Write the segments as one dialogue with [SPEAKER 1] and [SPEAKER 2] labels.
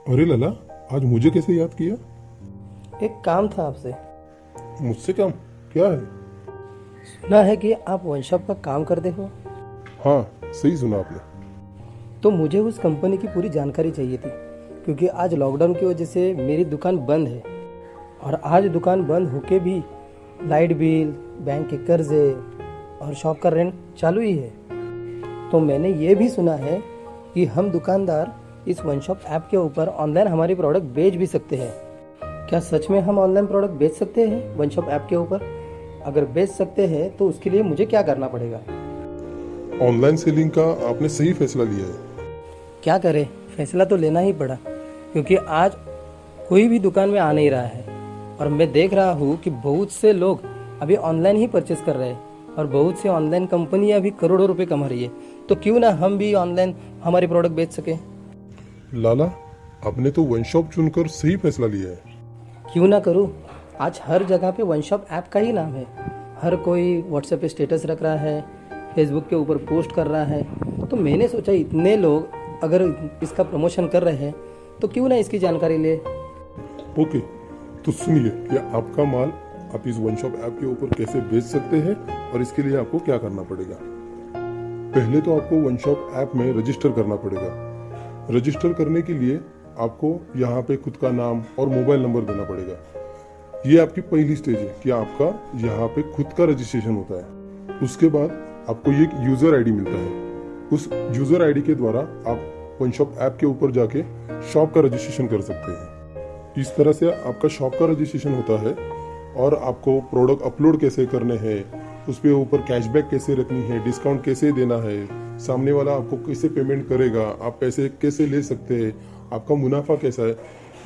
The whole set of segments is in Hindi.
[SPEAKER 1] अरे लला, आज मुझे कैसे याद किया?
[SPEAKER 2] एक काम था आपसे।
[SPEAKER 1] मुझसे काम? क्या है?
[SPEAKER 2] सुना है कि आप वन शॉप का काम करते हो।
[SPEAKER 1] हाँ, सही सुना आपने।
[SPEAKER 2] तो मुझे उस कंपनी की पूरी जानकारी चाहिए थी, क्योंकि आज लॉकडाउन की वजह से मेरी दुकान बंद है और आज दुकान बंद होके भी लाइट बिल, बैंक के कर्जे और शॉप का रेंट चालू ही है। तो मैंने ये भी सुना है कि हम दुकानदार इस वन शॉप ऐप के ऊपर ऑनलाइन हमारी प्रोडक्ट बेच भी सकते हैं। क्या सच में हम ऑनलाइन प्रोडक्ट बेच सकते हैं वन शॉप ऐप के ऊपर? अगर बेच सकते हैं तो उसके लिए मुझे क्या करना पड़ेगा?
[SPEAKER 1] ऑनलाइन सेलिंग का आपने सही फैसला लिया है।
[SPEAKER 2] क्या करें, फैसला तो लेना ही पड़ा, क्योंकि आज कोई भी दुकान में आ नहीं रहा है और मैं देख रहा हूँ कि बहुत से लोग अभी ऑनलाइन ही परचेस कर रहे हैं और बहुत सी ऑनलाइन कंपनियां भी करोड़ों रुपए कमा रही है। तो क्यों ना हम भी ऑनलाइन हमारी प्रोडक्ट बेच सके।
[SPEAKER 1] लाला, आपने तो वन शॉप चुनकर सही फैसला लिया है।
[SPEAKER 2] क्यों ना करूँ, आज हर जगह पे वन शॉप ऐप का ही नाम है। हर कोई व्हाट्सएप पे स्टेटस रख रहा है, फेसबुक के ऊपर पोस्ट कर रहा है। तो मैंने सोचा इतने लोग अगर इसका प्रमोशन कर रहे हैं तो क्यों ना इसकी जानकारी ले।
[SPEAKER 1] ओके, तो सुनिए कि आपका माल आप इस वन शॉप ऐप के ऊपर कैसे बेच सकते हैं और इसके लिए आपको क्या करना पड़ेगा। पहले तो आपको वन शॉप ऐप में रजिस्टर करना पड़ेगा। रजिस्टर करने के लिए आपको यहाँ पे खुद का नाम और मोबाइल नंबर देना पड़ेगा। ये आपकी पहली स्टेज है कि आपका यहाँ पे खुद का रजिस्ट्रेशन होता है। उसके बाद आपको ये यूजर आईडी मिलता है। उस यूजर आईडी के द्वारा आप वन शॉप ऐप के ऊपर जाके शॉप का रजिस्ट्रेशन कर सकते हैं। इस तरह से आपका शॉप का रजिस्ट्रेशन होता है और आपको प्रोडक्ट अपलोड कैसे करने हैं, उस पे ऊपर कैशबैक कैसे रखनी है, डिस्काउंट कैसे देना है, सामने वाला आपको कैसे पेमेंट करेगा, आप पैसे कैसे ले सकते हैं, आपका मुनाफा कैसा है,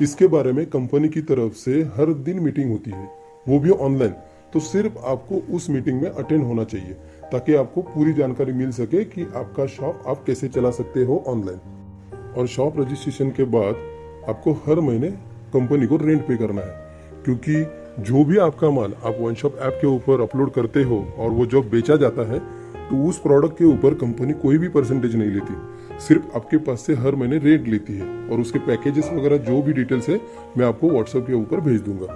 [SPEAKER 1] इसके बारे में कंपनी की तरफ से हर दिन मीटिंग होती है, वो भी ऑनलाइन। तो सिर्फ आपको उस मीटिंग में अटेंड होना चाहिए ताकि आपको पूरी जानकारी मिल सके कि आपका शॉप आप कैसे चला सकते हो ऑनलाइन। और शॉप रजिस्ट्रेशन के बाद आपको हर महीने कंपनी को रेंट पे करना है, क्योंकि जो भी आपका माल आप वन शॉप ऐप के ऊपर अपलोड करते हो और वो जब बेचा जाता है तो उस प्रोडक्ट के ऊपर कंपनी कोई भी परसेंटेज नहीं लेती, सिर्फ आपके पास से हर महीने रेट लेती है। और उसके पैकेजेस वगैरह जो भी डिटेल्स है मैं आपको व्हाट्सएप के ऊपर भेज दूंगा।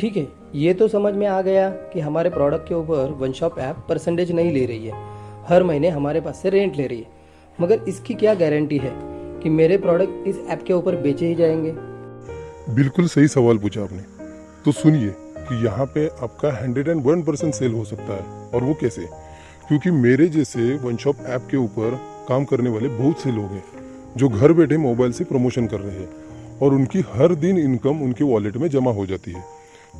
[SPEAKER 2] ठीक है, ये तो समझ में आ गया कि हमारे प्रोडक्ट के ऊपर वन शॉप ऐप परसेंटेज नहीं ले रही है, हर महीने हमारे पास से रेंट ले रही है। मगर इसकी क्या गारंटी है कि मेरे प्रोडक्ट इस ऐप के ऊपर बेचे ही जाएंगे?
[SPEAKER 1] बिल्कुल सही सवाल पूछा आपने। तो सुनिए कि यहाँ पे आपका 101% सेल हो सकता है। और वो कैसे? क्योंकि मेरे जैसे वन शॉप ऐप के ऊपर काम करने वाले बहुत से लोग हैं जो घर बैठे मोबाइल से प्रमोशन कर रहे हैं और उनकी हर दिन इनकम उनके वॉलेट में जमा हो जाती है।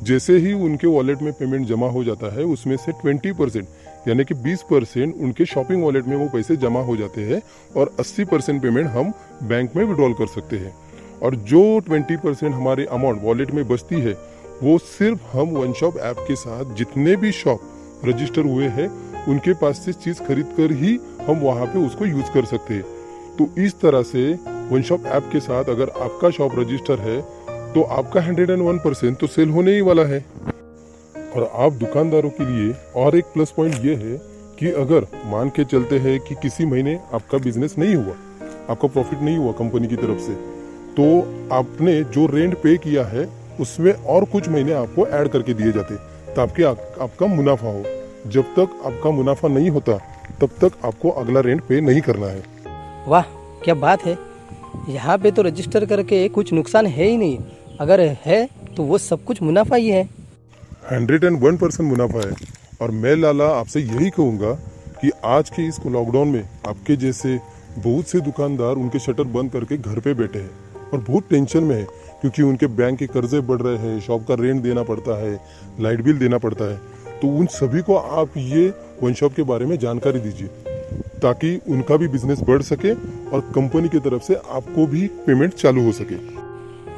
[SPEAKER 1] जैसे ही उनके वॉलेट में पेमेंट जमा हो जाता है, उसमें से 20% यानी कि 20% उनके शॉपिंग वॉलेट में वो पैसे जमा हो जाते हैं और 80% पेमेंट हम बैंक में विड्रॉल कर सकते हैं। और जो 20% हमारे अमाउंट वॉलेट में बचती है वो सिर्फ हम वन शॉप ऐप के साथ जितने भी शॉप रजिस्टर हुए हैं उनके पास से चीज खरीद कर ही हम वहां पे उसको यूज कर सकते हैं। तो इस तरह से वन शॉप ऐप के साथ अगर आपका शॉप रजिस्टर है तो आपका 101% तो सेल होने ही वाला है। और आप दुकानदारों के लिए और एक प्लस पॉइंट ये है कि अगर मान के चलते हैं कि किसी महीने आपका बिजनेस नहीं हुआ, आपका प्रॉफिट नहीं हुआ कंपनी की तरफ से, तो आपने जो रेंट पे किया है उसमें और कुछ महीने आपको ऐड करके दिए जाते ताकि आपका मुनाफा हो। जब तक आपका मुनाफा नहीं होता तब तक आपको अगला रेंट पे नहीं करना है।
[SPEAKER 2] वाह, क्या बात है। यहाँ पे तो रजिस्टर करके कुछ नुकसान है ही नहीं, अगर है तो वो सब कुछ मुनाफा ही है।
[SPEAKER 1] 101% मुनाफा है। और मैं लाला आपसे यही कहूँगा कि आज के इस लॉकडाउन में आपके जैसे बहुत से दुकानदार उनके शटर बंद करके घर पे बैठे हैं और बहुत टेंशन में है, क्योंकि उनके बैंक के कर्जे बढ़ रहे हैं, शॉप का रेंट देना पड़ता है, लाइट बिल देना पड़ता है। तो उन सभी को आप ये वन शॉप के बारे में जानकारी दीजिए ताकि उनका भी बिजनेस बढ़ सके और कंपनी की तरफ से आपको भी पेमेंट चालू हो सके।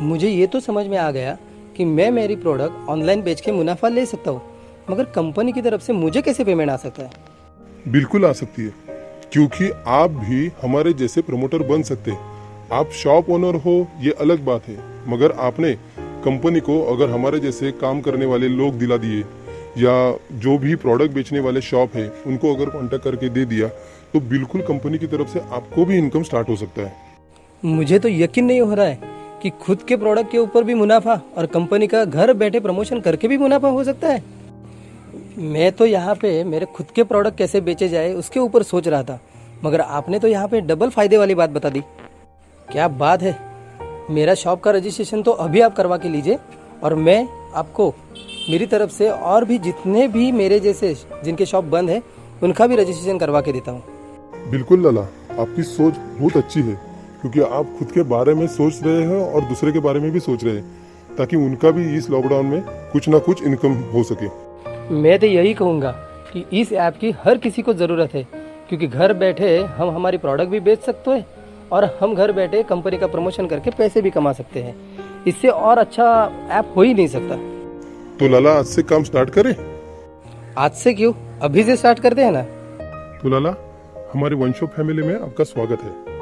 [SPEAKER 2] मुझे ये तो समझ में आ गया कि मैं मेरी प्रोडक्ट ऑनलाइन बेच के मुनाफा ले सकता हूँ, मगर कंपनी की तरफ से मुझे कैसे पेमेंट आ सकता है?
[SPEAKER 1] बिल्कुल आ सकती है, क्योंकि आप भी हमारे जैसे प्रमोटर बन सकते हैं। आप शॉप ओनर हो ये अलग बात है, मगर आपने कंपनी को अगर हमारे जैसे काम करने वाले लोग दिला दिए या जो भी प्रोडक्ट बेचने वाले शॉप है उनको अगर कांटेक्ट करके दे दिया तो बिल्कुल कंपनी की तरफ से आपको भी इनकम स्टार्ट हो सकता है।
[SPEAKER 2] मुझे तो यकीन नहीं हो रहा है कि खुद के प्रोडक्ट के ऊपर भी मुनाफा और कंपनी का घर बैठे प्रमोशन करके भी मुनाफा हो सकता है। मैं तो यहाँ पे मेरे खुद के प्रोडक्ट कैसे बेचे जाए उसके ऊपर सोच रहा था, मगर आपने तो यहाँ पे डबल फायदे वाली बात बता दी। क्या बात है। मेरा शॉप का रजिस्ट्रेशन तो अभी आप करवा के लीजिए और मैं आपको मेरी तरफ से और भी जितने भी मेरे जैसे जिनके शॉप बंद है उनका भी रजिस्ट्रेशन करवा के देता हूँ।
[SPEAKER 1] बिल्कुल लाला, आपकी सोच बहुत अच्छी है, क्योंकि आप खुद के बारे में सोच रहे हैं और दूसरे के बारे में भी सोच रहे हैं, ताकि उनका भी इस लॉकडाउन में कुछ ना कुछ इनकम हो सके।
[SPEAKER 2] मैं तो यही कहूँगा कि इस ऐप की हर किसी को ज़रूरत है, क्योंकि घर बैठे हम हमारी प्रोडक्ट भी बेच सकते हैं और हम घर बैठे कंपनी का प्रमोशन करके पैसे भी कमा सकते हैं। इससे और अच्छा ऐप हो ही नहीं सकता।
[SPEAKER 1] तो लाला, आज से काम स्टार्ट करें?
[SPEAKER 2] आज से क्यों, अभी से स्टार्ट करते हैं ना।
[SPEAKER 1] तो लाला, हमारे वन शॉप फैमिली में आपका स्वागत है।